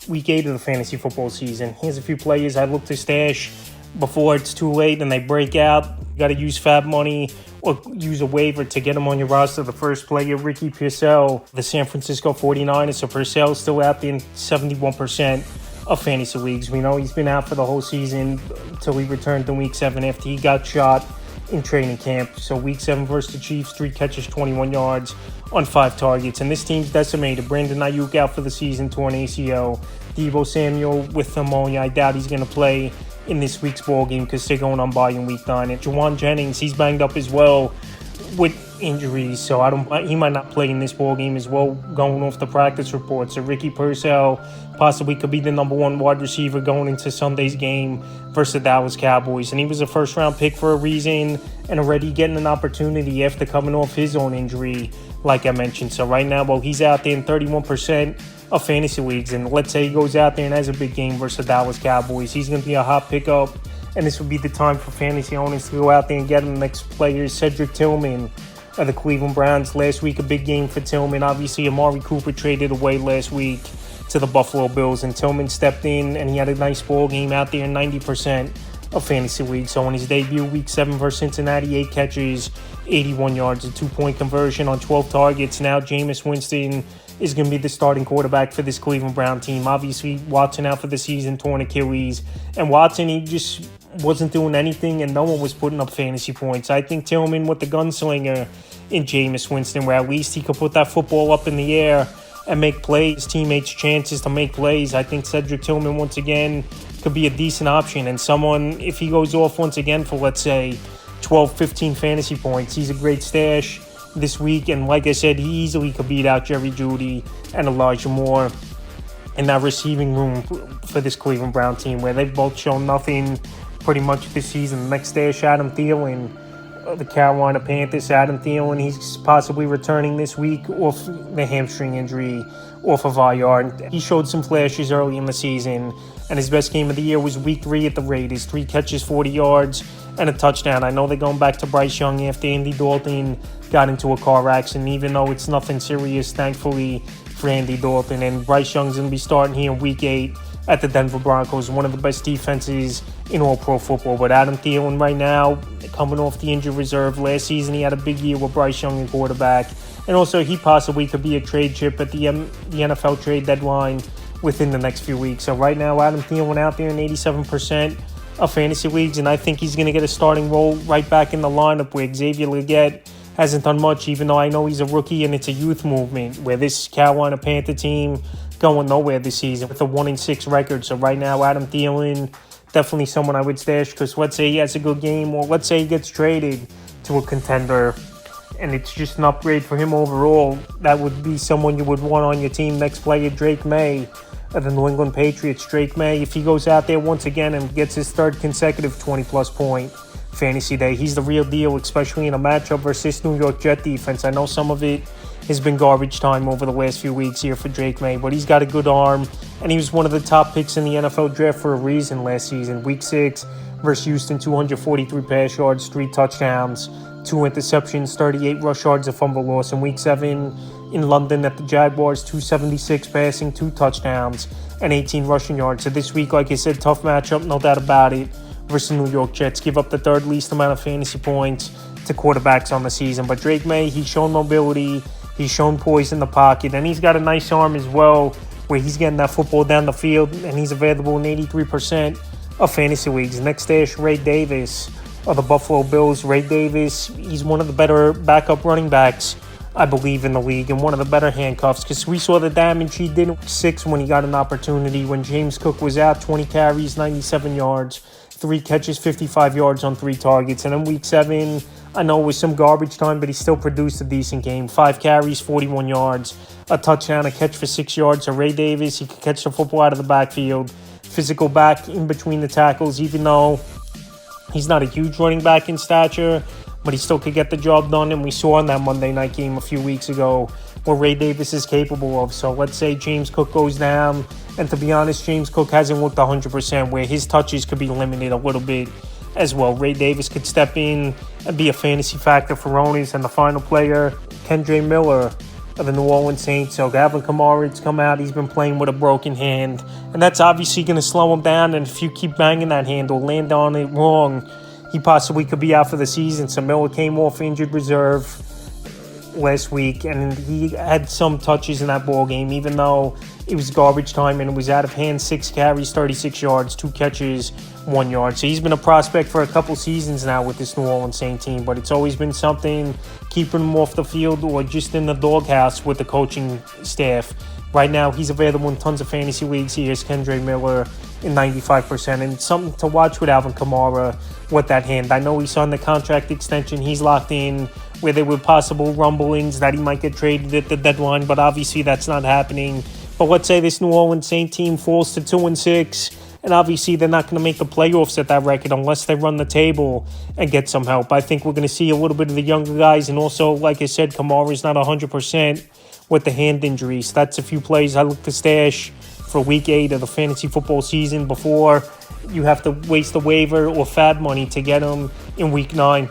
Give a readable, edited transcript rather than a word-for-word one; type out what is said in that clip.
week 8 of the fantasy football season. Here's a few players I look to stash before it's too late and they break out. You got to use fab money or use a waiver to get them on your roster. The first player, Ricky Purcell, the San Francisco 49ers. So Purcell's still out there in 71% of fantasy leagues. We know he's been out for the whole season until he returned in week 7 after he got shot in training camp. So week 7 versus the Chiefs, 3 catches, 21 yards on 5 targets. And this team's decimated. Brandon Ayuk out for the season, torn ACL. Deebo Samuel with pneumonia. I doubt he's going to play in this week's ball game because they're going on bye in week 9. And Juwan Jennings, he's banged up as well with injuries, so he might not play in this ball game as well, going off the practice reports. So Ricky Purcell possibly could be the number 1 wide receiver going into Sunday's game versus the Dallas Cowboys. And he was a first-round pick for a reason and already getting an opportunity after coming off his own injury, like I mentioned. So right now, well, he's out there in 31% of fantasy leagues, and let's say he goes out there and has a big game versus the Dallas Cowboys, he's going to be a hot pickup, and this would be the time for fantasy owners to go out there and get him. The next player is Cedric Tillman of the Cleveland Browns. Last week, a big game for Tillman. Obviously, Amari Cooper traded away last week to the Buffalo Bills, and Tillman stepped in, and he had a nice ball game out there in 90% of fantasy leagues. So in his debut, week 7 versus Cincinnati, 8 catches, 81 yards, a 2-point conversion on 12 targets. Now Jameis Winston is going to be the starting quarterback for this Cleveland Brown team. Obviously, Watson out for the season, torn Achilles. And Watson, he just wasn't doing anything, and no one was putting up fantasy points. I think Tillman with the gunslinger in Jameis Winston, where at least he could put that football up in the air and make plays, his teammates chances to make plays. I think Cedric Tillman, once again, could be a decent option. And someone, if he goes off once again for, let's say, 12, 15 fantasy points, he's a great stash this week. And like I said, he easily could beat out Jerry Jeudy and Elijah Moore in that receiving room for this Cleveland Brown team, where they've both shown nothing pretty much this season. The next stash, Adam Thielen, the Carolina Panthers. Adam Thielen, he's possibly returning this week off the hamstring injury, off of IR. He showed some flashes early in the season, and his best game of the year was week 3 at the Raiders. 3 catches, 40 yards, and a touchdown. I know they're going back to Bryce Young after Andy Dalton got into a car accident, even though it's nothing serious, thankfully, for Andy Dalton. And Bryce Young's going to be starting here in week 8 at the Denver Broncos, one of the best defenses in all pro football. But Adam Thielen right now, coming off the injured reserve. Last season, he had a big year with Bryce Young at quarterback. And also, he possibly could be a trade chip at the NFL trade deadline within the next few weeks. So right now, Adam Thielen out there in 87% of fantasy leagues, and I think he's going to get a starting role right back in the lineup where Xavier Legette hasn't done much, even though I know he's a rookie and it's a youth movement, where this Carolina Panther team going nowhere this season with a 1-6 record. So right now, Adam Thielen, definitely someone I would stash, because let's say he has a good game, or let's say he gets traded to a contender and it's just an upgrade for him overall. That would be someone you would want on your team. Next player, Drake May of the New England Patriots. Drake May, if he goes out there once again and gets his 3rd consecutive 20-plus point fantasy day, he's the real deal, especially in a matchup versus New York Jet defense. I know some of it has been garbage time over the last few weeks here for Drake May, but he's got a good arm, and he was one of the top picks in the NFL draft for a reason last season. Week 6 versus Houston, 243 pass yards, 3 touchdowns, 2 interceptions, 38 rush yards, a fumble loss. In week 7 in London at the Jaguars, 276 passing, 2 touchdowns, and 18 rushing yards. So this week, like I said, tough matchup, no doubt about it, versus the New York Jets. Give up the 3rd least amount of fantasy points to quarterbacks on the season. But Drake May, he's shown mobility, he's shown poise in the pocket, and he's got a nice arm as well, where he's getting that football down the field, and he's available in 83% of fantasy leagues. Next stash, Ray Davis of the Buffalo Bills. Ray Davis, he's one of the better backup running backs, I believe, in the league, and one of the better handcuffs, because we saw the damage he did in week 6 when he got an opportunity. When James Cook was out, 20 carries, 97 yards, 3 catches, 55 yards on 3 targets. And in week 7, I know it was some garbage time, but he still produced a decent game. 5 carries, 41 yards, a touchdown, a catch for 6 yards. So Ray Davis, he could catch the football out of the backfield. Physical back in between the tackles, even though he's not a huge running back in stature, but he still could get the job done. And we saw in that Monday night game a few weeks ago what Ray Davis is capable of. So let's say James Cook goes down, and to be honest, James Cook hasn't looked 100%, where his touches could be limited a little bit as well. Ray Davis could step in and be a fantasy factor for owners. And the final player, Kendre Miller of the New Orleans Saints. So Alvin Kamara's come out. He's been playing with a broken hand, and that's obviously going to slow him down. And if you keep banging that hand or land on it wrong, he possibly could be out for the season. So Miller came off injured reserve last week, and he had some touches in that ball game, even though it was garbage time and it was out of hand. 6 carries, 36 yards, 2 catches, 1 yard. So he's been a prospect for a couple seasons now with this New Orleans Saints team, but it's always been something keeping him off the field or just in the doghouse with the coaching staff. Right now, he's available in tons of fantasy leagues. He is Kendre Miller in 95%, and it's something to watch with Alvin Kamara with that hand. I know he signed the contract extension. He's locked in, where there were possible rumblings that he might get traded at the deadline, but obviously that's not happening. But let's say this New Orleans Saints team falls to 2-6, and obviously they're not going to make the playoffs at that record unless they run the table and get some help. I think we're going to see a little bit of the younger guys, and also, like I said, Kamara's not 100% with the hand injuries. That's a few plays I look to stash for Week 8 of the fantasy football season before you have to waste the waiver or fab money to get them in Week 9.